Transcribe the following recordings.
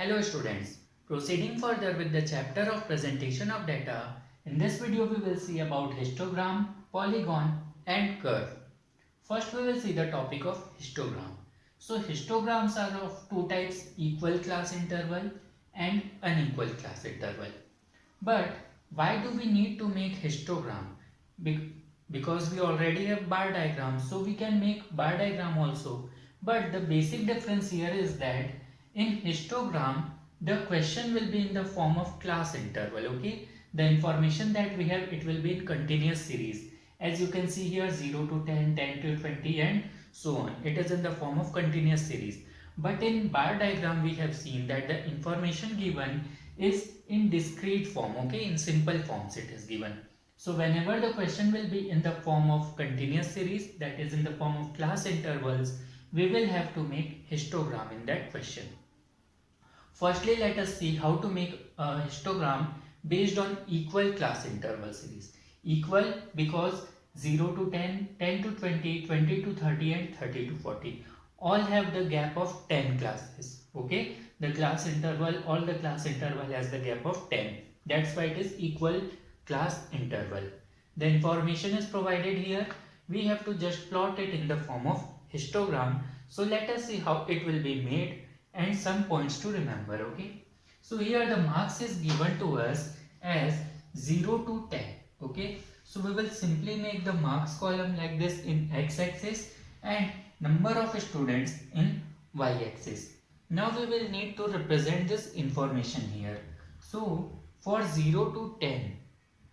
Hello students, proceeding further with the chapter of presentation of data, in this video we will see about histogram, polygon and curve. First we will see the topic of histogram. So histograms are of two types, equal class interval and unequal class interval. But why do we need to make histogram? Because we already have bar diagram, so we can make bar diagram also. But the basic difference here is that in histogram, the question will be in the form of class interval, okay? The information that we have, it will be in continuous series. As you can see here, 0 to 10, 10 to 20 and so on. It is in the form of continuous series. But in bar diagram, we have seen that the information given is in discrete form, okay? In simple forms it is given. So whenever the question will be in the form of continuous series, that is in the form of class intervals, we will have to make histogram in that question. Firstly, let us see how to make a histogram based on equal class interval series. Equal because 0 to 10, 10 to 20, 20 to 30 and 30 to 40 all have the gap of 10 classes. Okay, the class interval, all the class interval has the gap of 10. That's why it is equal class interval. The information is provided here. We have to just plot it in the form of histogram. So let us see how it will be made and some points to remember. Okay, so here the marks is given to us as 0 to 10. Okay, so we will simply make the marks column like this in x-axis and number of students in y-axis. Now we will need to represent this information here. So for 0 to 10,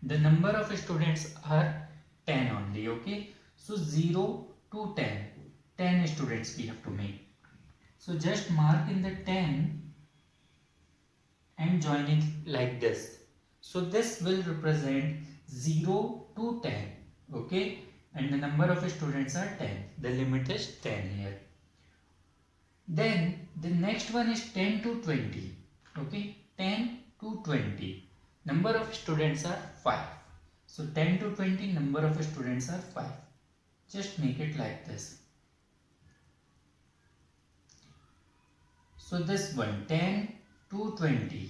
the number of students are 10 only. Okay, so 0 to 10, 10 students we have to make. So just mark in the 10 and join it like this. So this will represent 0 to 10. Okay, and the number of students are 10. The limit is 10 here. Then the next one is 10 to 20. Okay, 10 to 20. Number of students are 5. So 10 to 20, number of students are 5. Just make it like this. So this one 10 to 20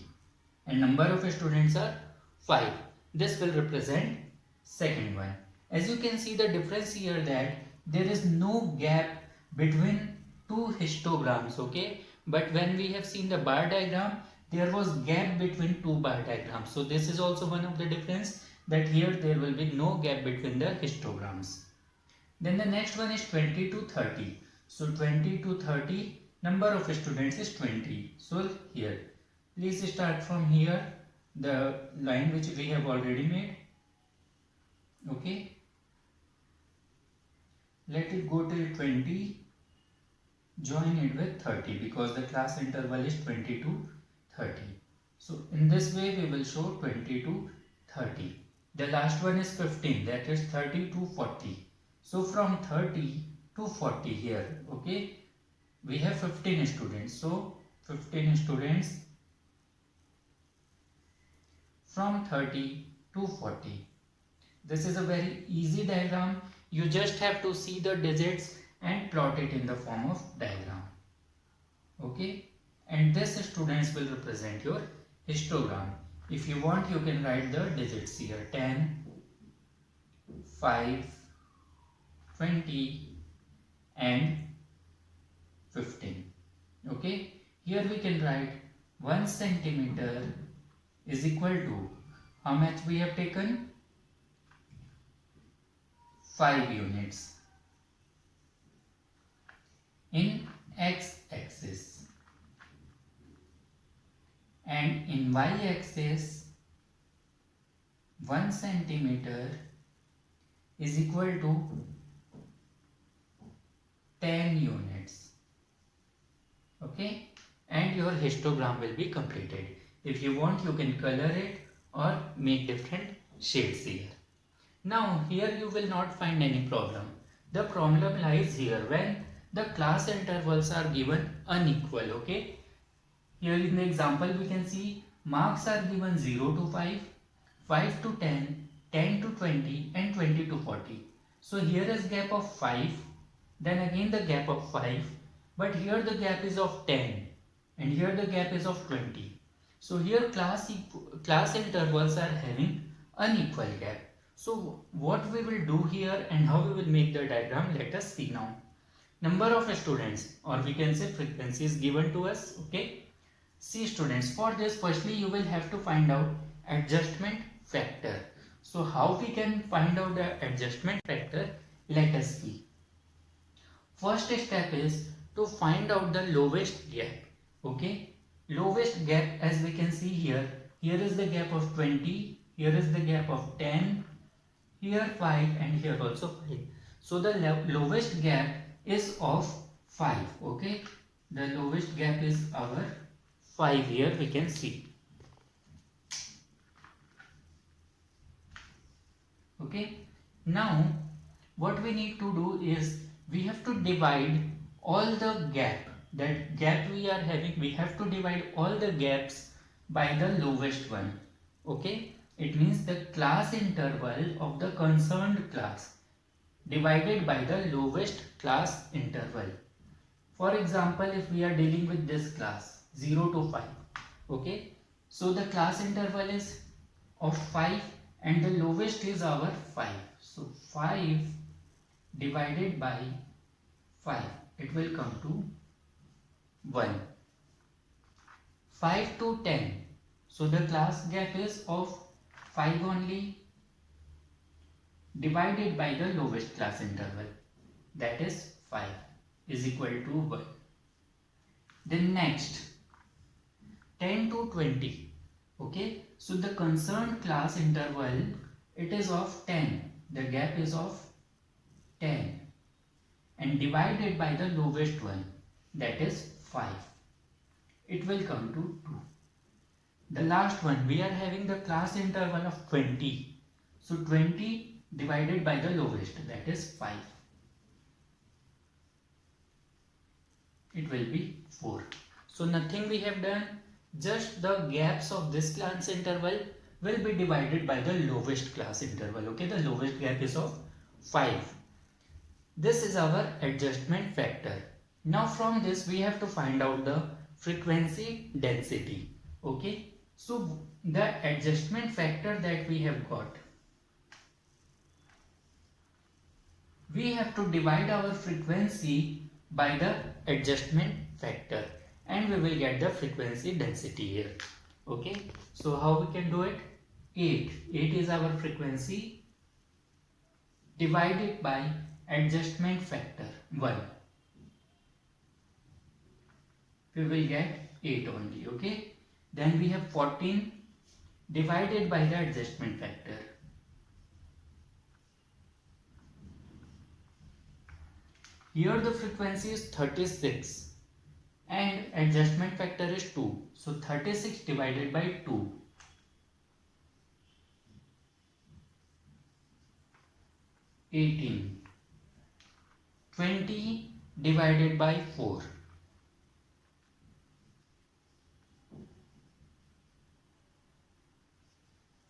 and number of students are 5. This will represent second one. As you can see the difference here that there is no gap between two histograms, okay? But when we have seen the bar diagram, there was gap between two bar diagrams. So this is also one of the difference that here there will be no gap between the histograms. Then the next one is 20 to 30. So 20 to 30, number of students is 20. So here, please start from here, the line which we have already made. Okay. Let it go till 20. Join it with 30 because the class interval is 20 to 30. So in this way we will show 20 to 30. The last one is 15, that is 30 to 40. So from 30 to 40 here, okay, we have 15 students. So 15 students from 30 to 40. This is a very easy diagram. You just have to see the digits and plot it in the form of diagram. Okay, and this students will represent your histogram. If you want, you can write the digits here: 10, 5, 20 and 15. Okay, here we can write 1 centimeter is equal to how much we have taken? 5 units in x-axis, and in y-axis 1 centimeter is equal to 10 units. Okay, and your histogram will be completed. If you want, you can color it or make different shades here. Now here you will not find any problem. The problem lies here when the class intervals are given unequal. Okay, here in the example we can see marks are given 0 to 5, 5 to 10, 10 to 20 and 20 to 40. So here is gap of 5, then again the gap of 5, but here the gap is of 10. and here the gap is of 20. So here class intervals are having unequal gap. So what we will do here and how we will make the diagram, let us see now. Number of students, or we can say frequency, is given to us. Okay, see students, for this firstly you will have to find out adjustment factor. So how we can find out the adjustment factor, let us see. First step is to find out the lowest gap. Okay, lowest gap, as we can see here, here is the gap of 20, here is the gap of 10, here 5, and here also 5. So the lowest gap is of 5. Okay, the lowest gap is our 5. Here we can see. Okay, now what we need to do is we have to divide all the gap, that gap we are having, we have to divide all the gaps by the lowest one. Okay, it means the class interval of the concerned class divided by the lowest class interval. For example, if we are dealing with this class 0 to 5, okay, so the class interval is of 5 and the lowest is our 5. So 5 divided by 5, it will come to 1. 5 to 10, so the class gap is of 5 only, divided by the lowest class interval, that is 5, is equal to 1. Then next 10 to 20. Okay, so the concerned class interval, it is of 10, the gap is of 10, and divided by the lowest one, that is 5, it will come to 2. The last one, we are having the class interval of 20, so 20 divided by the lowest, that is 5, it will be 4. So nothing we have done, just the gaps of this class interval will be divided by the lowest class interval. Okay, the lowest gap is of 5. This is our adjustment factor. Now from this we have to find out the frequency density. Okay, so the adjustment factor that we have got, we have to divide our frequency by the adjustment factor and we will get the frequency density here. Okay, so how we can do it? 8 is our frequency divided by adjustment factor 1, we will get 8 only. Okay, then we have 14 divided by the adjustment factor, here the frequency is 36 and adjustment factor is 2, so 36 divided by 2, 18, 20 divided by 4,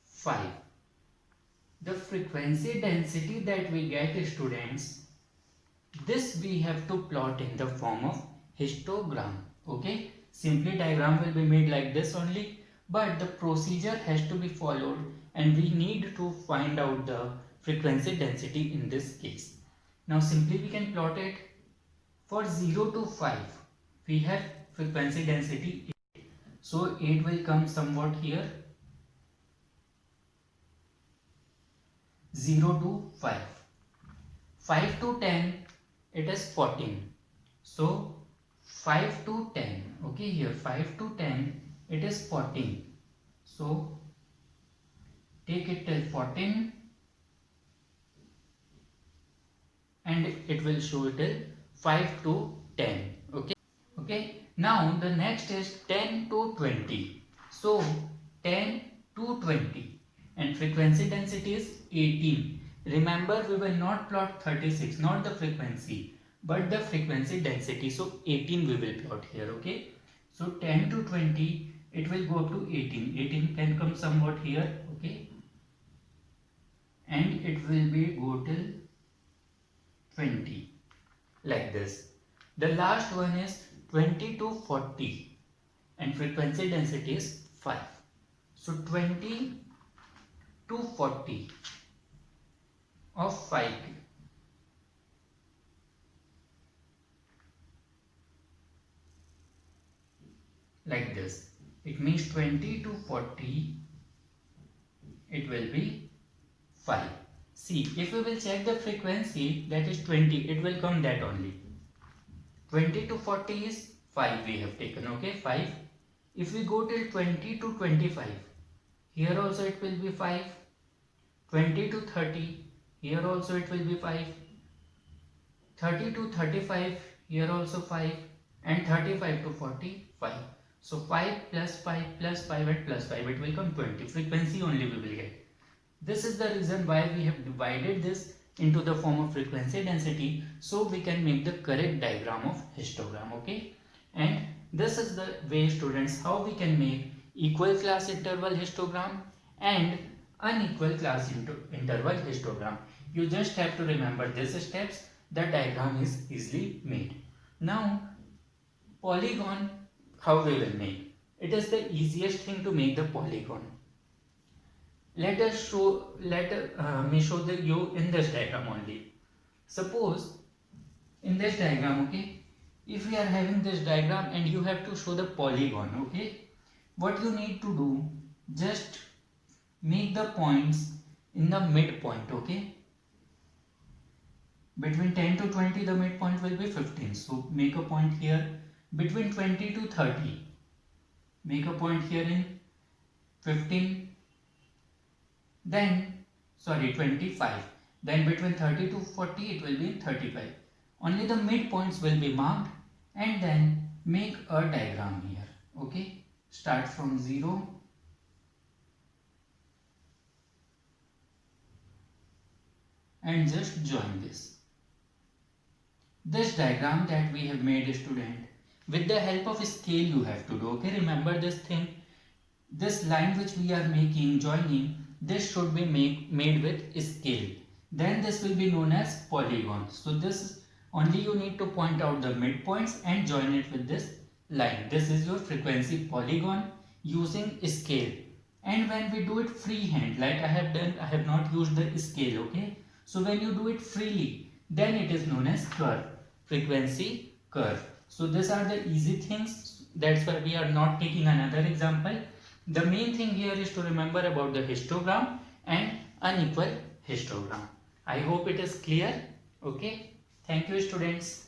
5. The frequency density that we get, students, this we have to plot in the form of histogram. Okay, simply diagram will be made like this only, but the procedure has to be followed and we need to find out the frequency density in this case. Now simply we can plot it. For 0 to 5 we have frequency density 8, so 8 will come somewhat here. 0 to 5, 5 to 10, it is 14, so 5 to 10, okay, here 5 to 10, it is 14, so take it till 14 and it will show till 5 to 10. Okay, now the next is 10 to 20, so 10 to 20 and frequency density is 18. Remember, we will not plot 36, not the frequency, but the frequency density. So 18 we will plot here. Okay, so 10 to 20, it will go to 18. 18 can come somewhat here. Okay, and it will be go till 20 like this. The last one is 20 to 40. and frequency density is 5. So 20 to 40 of 5. Like this. It means 20 to 40, it will be 5. See, if we will check the frequency, that is 20, it will come that only. 20 to 40 is 5 we have taken, okay, 5. If we go till 20 to 25, here also it will be 5. 20 to 30, here also it will be 5. 30 to 35, here also 5. And 35 to 40, 5. So 5 plus 5 plus 5 and plus 5, it will come 20. Frequency only we will get. This is the reason why we have divided this into the form of frequency density, so we can make the correct diagram of histogram, okay. And this is the way, students, how we can make equal class interval histogram and unequal class interval histogram. You just have to remember these steps, the diagram is easily made. Now polygon, how we will make? It is the easiest thing to make the polygon. Let me show you in this diagram only. Suppose in this diagram, okay, if we are having this diagram and you have to show the polygon, okay, what you need to do, just make the points in the midpoint, okay. Between 10 to 20 the midpoint will be 15, so make a point here. Between 20 to 30, make a point here in 15. Then 25. Then between 30 to 40 it will be 35. Only the midpoints will be marked, and then make a diagram here, okay. Start from 0 and just join this diagram that we have made, student. With the help of scale you have to do, okay. Remember this thing, this line which we are making, joining, this should be made with scale. Then this will be known as polygon. So this only you need to point out the midpoints and join it with this line. This is your frequency polygon using scale. And when we do it freehand, like I have done, I have not used the scale, okay. So when you do it freely, then it is known as curve, frequency curve. So these are the easy things, that's why we are not taking another example. The main thing here is to remember about the histogram and unequal histogram. I hope it is clear, okay. Thank you, students.